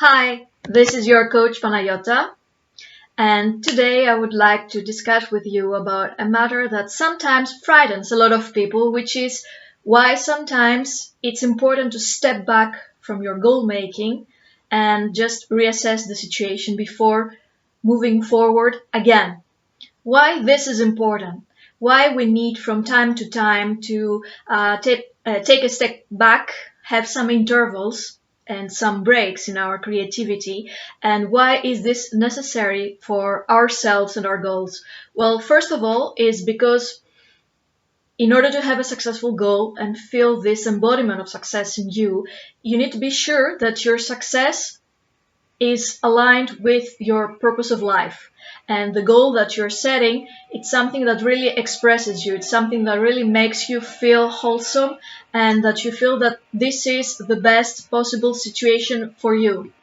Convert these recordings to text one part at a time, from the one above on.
Hi, this is your coach Panagiota, and today I would like to discuss with you about a matter that sometimes frightens a lot of people, which is why sometimes it's important to step back from your goal making and just reassess the situation before moving forward again. Why this is important, why we need from time to time to take a step back, have some intervals and some breaks in our creativity, and why is this necessary for ourselves and our goals? Well, first of all, is because in order to have a successful goal and feel this embodiment of success in you, you need to be sure that your success is aligned with your purpose of life. And the goal that you're setting, it's something that really expresses you. It's something that really makes you feel wholesome and that you feel that this is the best possible situation for you.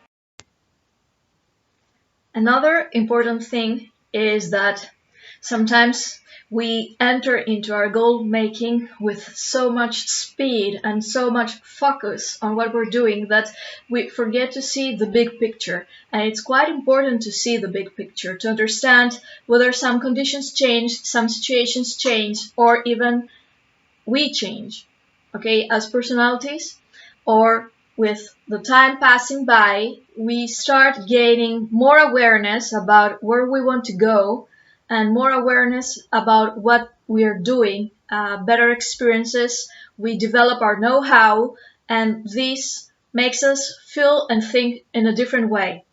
Another important thing is that sometimes we enter into our goal making with so much speed and so much focus on what we're doing that we forget to see the big picture. And it's quite important to see the big picture, to understand whether some conditions change, some situations change, or even we change, okay, as personalities, or with the time passing by, we start gaining more awareness about where we want to go and more awareness about what we are doing, better experiences, we develop our know-how, and this makes us feel and think in a different way.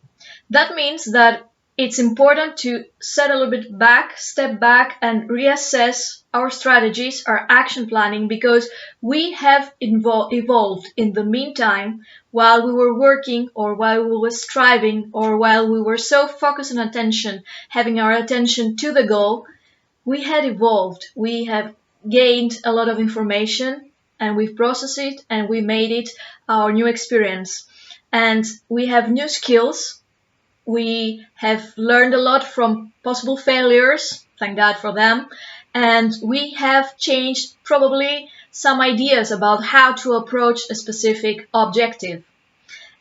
That means that it's important to set a little bit back, step back, and reassess our strategies, our action planning, because we have evolved in the meantime while we were working or while we were striving or while we were so focused on attention, having our attention to the goal. We had evolved. We have gained a lot of information and we've processed it and we made it our new experience. And we have new skills. We have learned a lot from possible failures, thank God for them, and we have changed probably some ideas about how to approach a specific objective.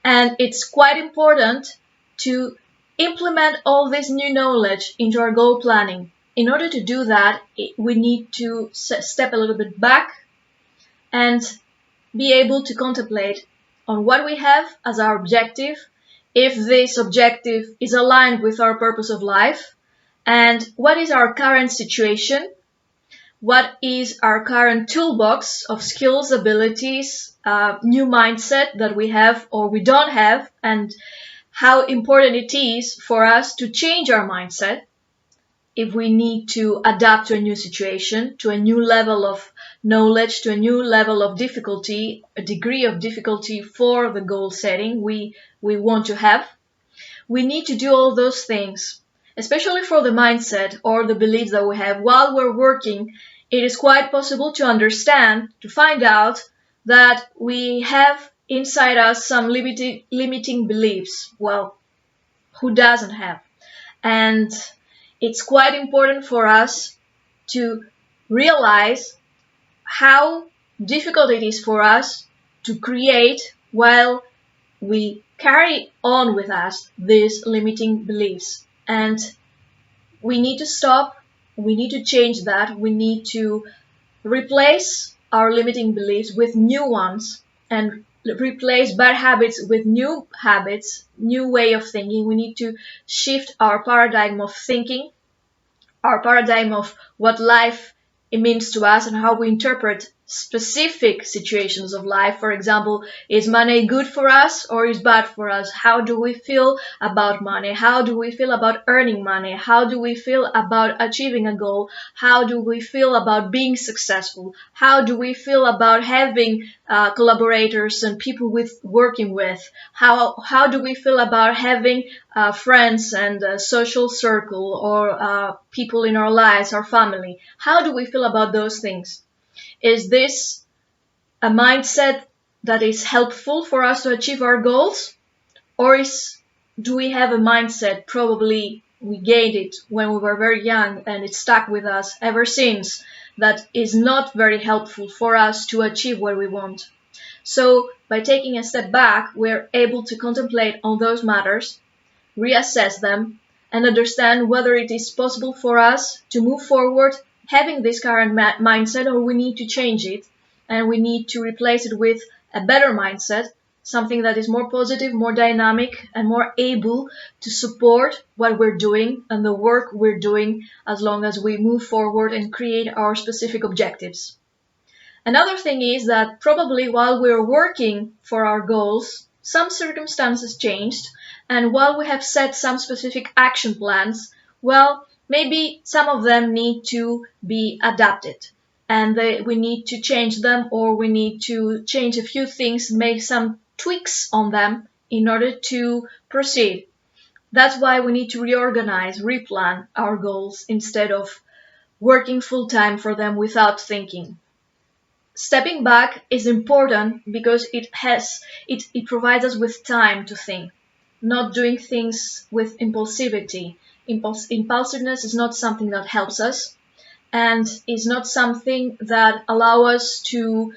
And it's quite important to implement all this new knowledge into our goal planning. In order to do that, we need to step a little bit back and be able to contemplate on what we have as our objective, if this objective is aligned with our purpose of life, and what is our current situation, what is our current toolbox of skills, abilities, new mindset that we have or we don't have, and how important it is for us to change our mindset if we need to adapt to a new situation, to a new level of knowledge, to a new level of difficulty, a degree of difficulty for the goal setting we want to have. We need to do all those things, especially for the mindset or the beliefs that we have while we're working. It is quite possible to understand, to find out that we have inside us some limiting beliefs. Well, who doesn't have? And it's quite important for us to realize how difficult it is for us to create while we carry on with us these limiting beliefs. And we need to stop, we need to change that, we need to replace our limiting beliefs with new ones and replace bad habits with new habits, new way of thinking. We need to shift our paradigm of thinking, our paradigm of what life it means to us and how we interpret specific situations of life. For example, is money good for us or is bad for us? How do we feel about money? How do we feel about earning money? How do we feel about achieving a goal? How do we feel about being successful? How do we feel about having collaborators and people with working with? How do we feel about having friends and a social circle or people in our lives, our family? How do we feel about those things? Is this a mindset that is helpful for us to achieve our goals? Or do we have a mindset, probably we gained it when we were very young and it stuck with us ever since, that is not very helpful for us to achieve what we want? So by taking a step back, we're able to contemplate on those matters, reassess them, and understand whether it is possible for us to move forward having this current mindset, or we need to change it and we need to replace it with a better mindset, something that is more positive, more dynamic, and more able to support what we're doing and the work we're doing as long as we move forward and create our specific objectives. Another thing is that probably while we're working for our goals, some circumstances changed, and while we have set some specific action plans, well, maybe some of them need to be adapted, and we need to change them, or we need to change a few things, make some tweaks on them in order to proceed. That's why we need to reorganize, replan our goals instead of working full time for them without thinking. Stepping back is important because it provides us with time to think, not doing things with impulsivity. Impulsiveness is not something that helps us and is not something that allows us to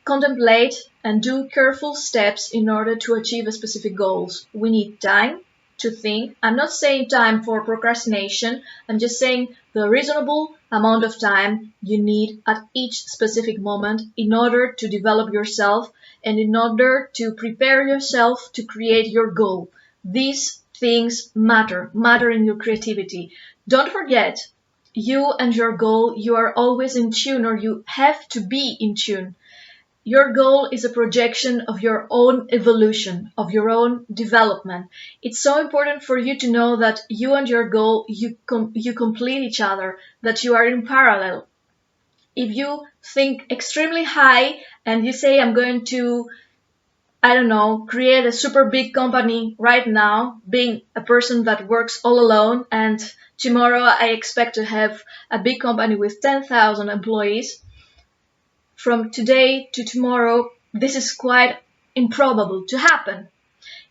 contemplate and do careful steps in order to achieve a specific goals. We need time to think. I'm not saying time for procrastination. I'm just saying the reasonable amount of time you need at each specific moment in order to develop yourself and in order to prepare yourself to create your goal. These things matter in your creativity. Don't forget, you and your goal, you are always in tune, or you have to be in tune. Your goal is a projection of your own evolution, of your own development. It's so important for you to know that you and your goal, you complete each other, that you are in parallel. If you think extremely high and you say, I'm going to, I don't know, create a super big company right now, being a person that works all alone, and tomorrow I expect to have a big company with 10,000 employees, from today to tomorrow, this is quite improbable to happen.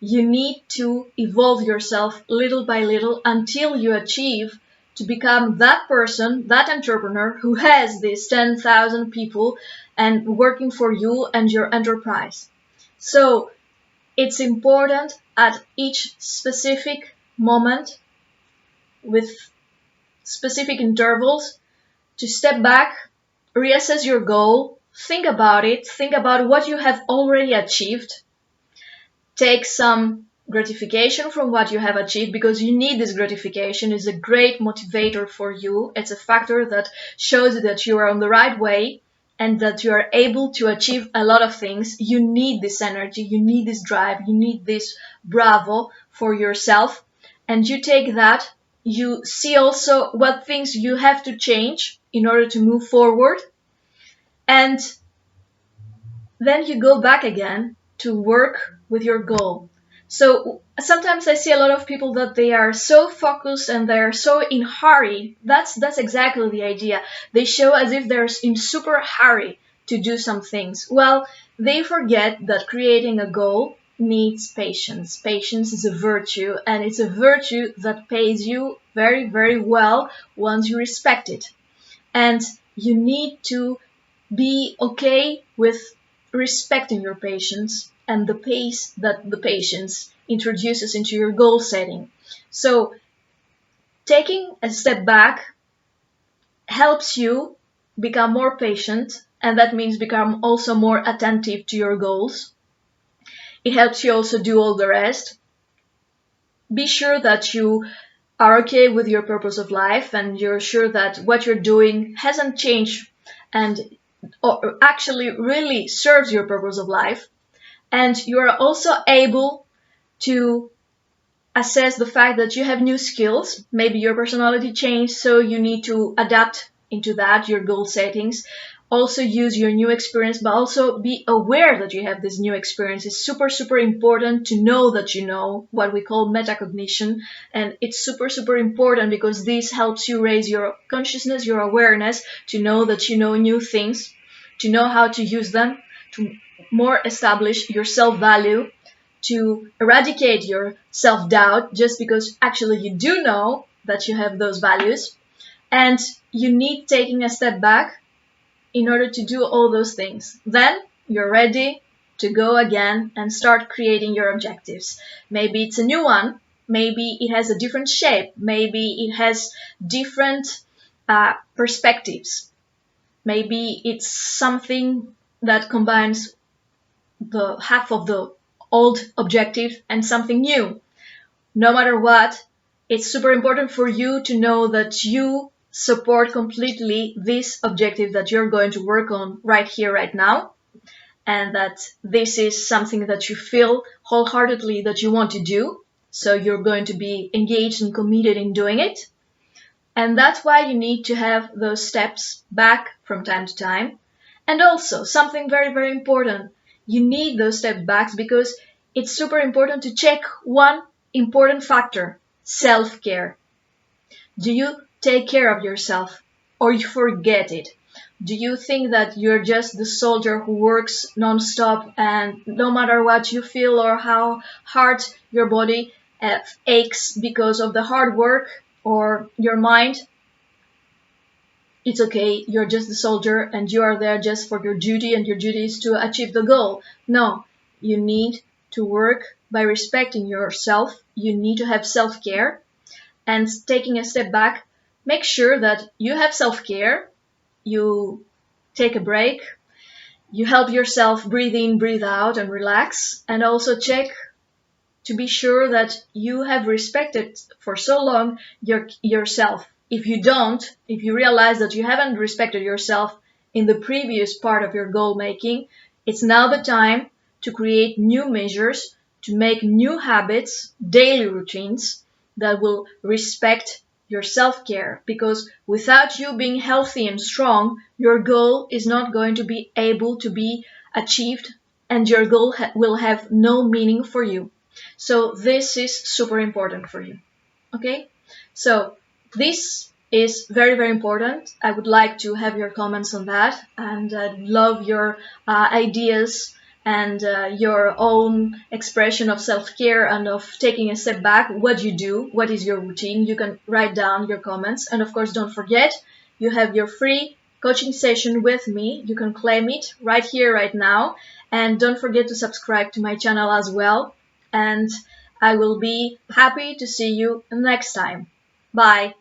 You need to evolve yourself little by little until you achieve to become that person, that entrepreneur who has these 10,000 people and working for you and your enterprise. So it's important at each specific moment with specific intervals to step back, reassess your goal, think about it, think about what you have already achieved, take some gratification from what you have achieved, because you need this gratification. It's a great motivator for you. It's a factor that shows that you are on the right way and that you are able to achieve a lot of things. You need this energy, you need this drive, you need this bravo for yourself, and you take that. You see also what things you have to change in order to move forward, and then you go back again to work with your goal. So sometimes I see a lot of people that they are so focused and they're so in hurry. That's exactly the idea. They show as if they're in super hurry to do some things. Well, they forget that creating a goal needs patience. Patience is a virtue, and it's a virtue that pays you very, very well once you respect it. And you need to be okay with respecting your patience and the pace that the patience introduces into your goal setting. So taking a step back helps you become more patient, and that means become also more attentive to your goals. It helps you also do all the rest. Be sure that you are okay with your purpose of life and you're sure that what you're doing hasn't changed and or actually really serves your purpose of life. And you are also able to assess the fact that you have new skills. Maybe your personality changed, so you need to adapt into that, your goal settings. Also use your new experience, but also be aware that you have this new experience. It's super, super important to know that you know, what we call metacognition. And it's super, super important because this helps you raise your consciousness, your awareness, to know that you know new things, to know how to use them, to more establish your self-value, to eradicate your self-doubt, just because actually you do know that you have those values. And you need taking a step back in order to do all those things. Then you're ready to go again and start creating your objectives. Maybe it's a new one, maybe it has a different shape, maybe it has different perspectives, maybe it's something that combines the half of the old objective and something new. No matter what, it's super important for you to know that you support completely this objective that you're going to work on right here, right now, and that this is something that you feel wholeheartedly that you want to do. So you're going to be engaged and committed in doing it. And that's why you need to have those steps back from time to time. And also, something very, very important, you need those steps back because it's super important to check one important factor: self-care. Do you take care of yourself or you forget it? Do you think that you're just the soldier who works non-stop and no matter what you feel or how hard your body aches because of the hard work or your mind, it's okay, you're just the soldier and you are there just for your duty and your duty is to achieve the goal? No, you need to work by respecting yourself. You need to have self-care, and taking a step back, make sure that you have self-care, you take a break, you help yourself breathe in, breathe out and relax, and also check to be sure that you have respected for so long yourself. If you don't, if you realize that you haven't respected yourself in the previous part of your goal making, it's now the time to create new measures, to make new habits, daily routines that will respect your self-care, because without you being healthy and strong, your goal is not going to be able to be achieved and your goal will have no meaning for you. So this is super important for you. Okay? So this is very, very important. I would like to have your comments on that, and I'd love your ideas and your own expression of self-care and of taking a step back. What do you do? What is your routine? You can write down your comments. And of course, don't forget, you have your free coaching session with me. You can claim it right here, right now. And don't forget to subscribe to my channel as well. And I will be happy to see you next time. Bye.